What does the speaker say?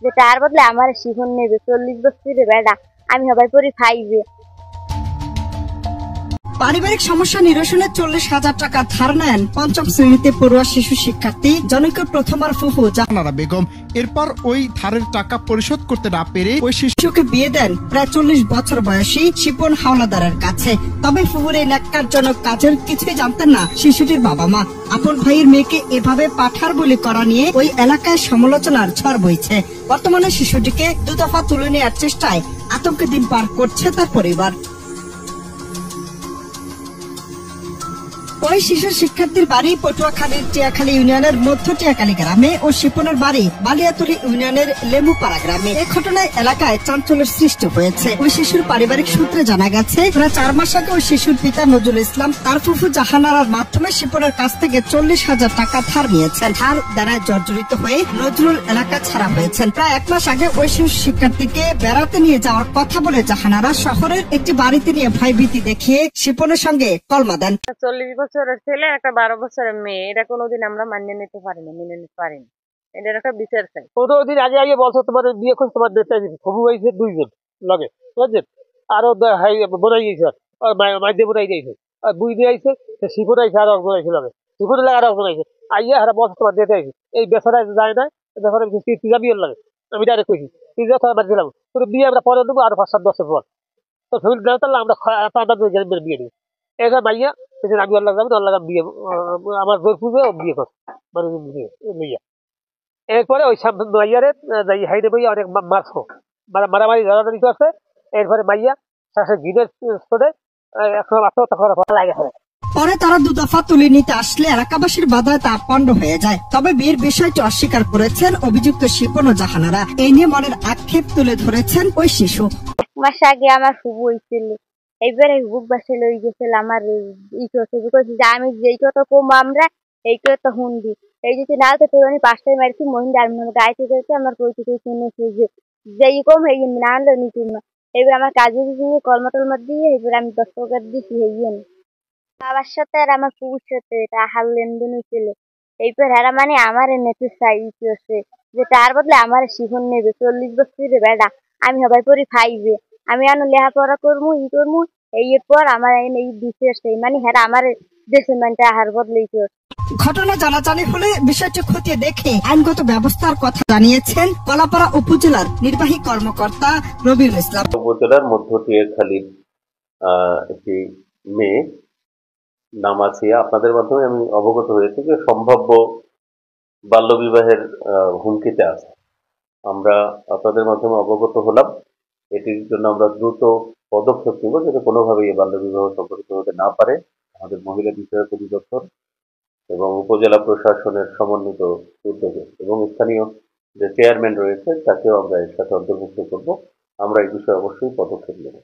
যে তার বদলে আমার শিখন নেবে 40 বছরের বেড়া, আমি হবাই পরি ফাইবে। পারিবারিক সমস্যা নিরসনে 40,000 টাকা ধার নেন পঞ্চম শ্রেণীতে পড়ুয়া শিশু শিক্ষার্থী জনৈক প্রথমার ফুফু জাহানারা বেগম। এরপর ওই ধারের টাকা পরিশোধ করতে না পেরে ওই শিশুকে বিয়ে দেন প্রায় 40 বছর বয়সী শিপন হাওলাদারের কাছে। তবে ফুফুর এই ন্যাক্কারজনক কাজের কিছুই জানতেন না শিশুটির বাবা মা। আপন ভাইয়ের মেয়েকে এভাবে পাঠার বলি করা নিয়ে ওই এলাকায় সমালোচনার ঝড় বইছে। বর্তমানে শিশুটিকে দুদফা তুলে নেওয়ার চেষ্টায় আতঙ্কে দিন পার করছে তার পরিবার। ওই শিশু শিক্ষার্থীর বাড়ি পটুয়াখালীর টিয়াখালী ইউনিয়নের মধ্য টিয়াখালী গ্রামে ও শিপনের বাড়ি বালিয়াতুলি ইউনিয়নের লেমুপাড়া গ্রামে। এই ঘটনায় এলাকায় চাঞ্চল্যের সৃষ্টি হয়েছে। ওই শিশুর পারিবারিক সূত্রে জানা গেছে, প্রায় 4 মাস আগে ওই শিশুর পিতা নজরুল ইসলাম তার ফুফু জাহানারার মাধ্যমে শিপনের কাছ থেকে 40,000 টাকা ধার নিয়েছেন। ধার দ্বারায় জর্জরিত হয়ে নজরুল এলাকা ছাড়া হয়েছেন। প্রায় 1 মাস আগে ওই শিশু শিক্ষার্থীকে বেড়াতে নিয়ে যাওয়ার কথা বলে জাহানারা শহরের একটি বাড়িতে নিয়ে ভয়ভীতি দেখিয়ে শিপনের সঙ্গে কলমা দেন। 40 বছরের ছেলে, একটা 12 বছরের মেয়ে, এটা কোনোদিন আমরা মানিয়ে নিতে পারি না, মেনে নিতে পারি না। এটার একটা বিচার চাই। ওদিন আগে আগে বলছো তোমার বিয়ে করছে, তোমার ডেটটা সবু হয়েছে 2 জন লগে, বুঝছেন? আরো বোনাই গেছে, আর মাইদে বোনাই গেছে, আর 2 দিয়ে আইছে, শিফুর আইছে, আর বোনাইছে লগে, শিফুর লাগে আর বোনাইছে। আইয়া হারা বলছো তোমার ডেটে আইছে, এই বেচারা যায় না, বেচারা পিজা বিয়ের লাগে। আমি ডাইরেক্ট কইছি পিজা খাওয়া বাদ দিলাম, তোর বিয়ে আমরা পরে দেবো আরো 5-7 বছর পর। তো ফ্যামিলি না তাহলে আমরা বিয়ে দিই। এবার মাইয়া আমি ওর লাগাবো, ওর লাগাম বিয়ে, আমার জোর পুজো বিয়ে কর মানে মেয়া। এরপরে ওই মাইয়ারে যাই হাইডে বইয়া অনেক মারছো, মারামারি ধরাধরি করছে। এরপরে মাইয়া শাসে ঘিরের স্তরে এখন আত্মহত্যা করা লাগে। পরে তারা দুদফা তুলে নিতে আসলে এলাকাবাসীর বাধায় তা পণ্ড হয়ে যায়। তবে বিয়ের বিষয়টি অস্বীকার করেছেন অভিযুক্ত শিপন ও জাহানারা। এই নিয়ে মনের আক্ষেপ তুলে ধরেছেন ওই শিশু। 1 মাস আগে আমার ফুবু হয়েছিল, এইবারে বুক বাসে লই গেছিল আমার যে আমি যেই কথা কম আমরা এই কথা হুন্দি, এই যে না তো তোর আমি 5টায় মারছি মহিন্দা আর গাইতে গেছে আমার পরিচিত শুনেছি যে যেই কম এই না আনলো নিচু না। এবার আমার কাজে দিয়ে কলমাটলমার দিয়ে এবার আমি 10 টাকা দিয়েছি হইয়ে না। বাবার সাথে আর আমার ফুবুর সাথে এটা হাল লেনদেন হয়েছিল। এইবার এরা মানে আমার নেতে চাই আছে যে তার বদলে আমার শিখন নেবে 40 বছরের বেড়া, আমি হবাই পরি ফাইবে। আমি আনো লেখাপড়া করবো ই করবো, এই পর আমার এই বিশেষ মানে হ্যাঁ আমার দেশে মানটা হার বদলেই কর। ঘটনা জানাজানি হলে বিষয়টি খতিয়ে দেখে আইনগত ব্যবস্থার কথা জানিয়েছেন কলাপাড়া উপজেলার নির্বাহী কর্মকর্তা রবিউল ইসলাম। উপজেলার মধ্য টিয়াখালীর একটি মেয়ে নাম আছে, আপনাদের মাধ্যমে আমি অবগত হয়েছি যে সম্ভাব্য বাল্যবিবাহের হুমকিতে আছে। আমরা আপনাদের মাধ্যমে অবগত হলাম, এটির জন্য আমরা দ্রুত পদক্ষেপ নেব যাতে কোনোভাবেই এই বাল্যবিবাহ সংঘটিত হতে না পারে। আমাদের মহিলা বিষয়ক অধিদপ্তর এবং উপজেলা প্রশাসনের সমন্বিত উদ্যোগে এবং স্থানীয় যে চেয়ারম্যান রয়েছে তাকেও আমরা এর সাথে অন্তর্ভুক্ত করব। আমরা এই বিষয়ে অবশ্যই পদক্ষেপ নেব।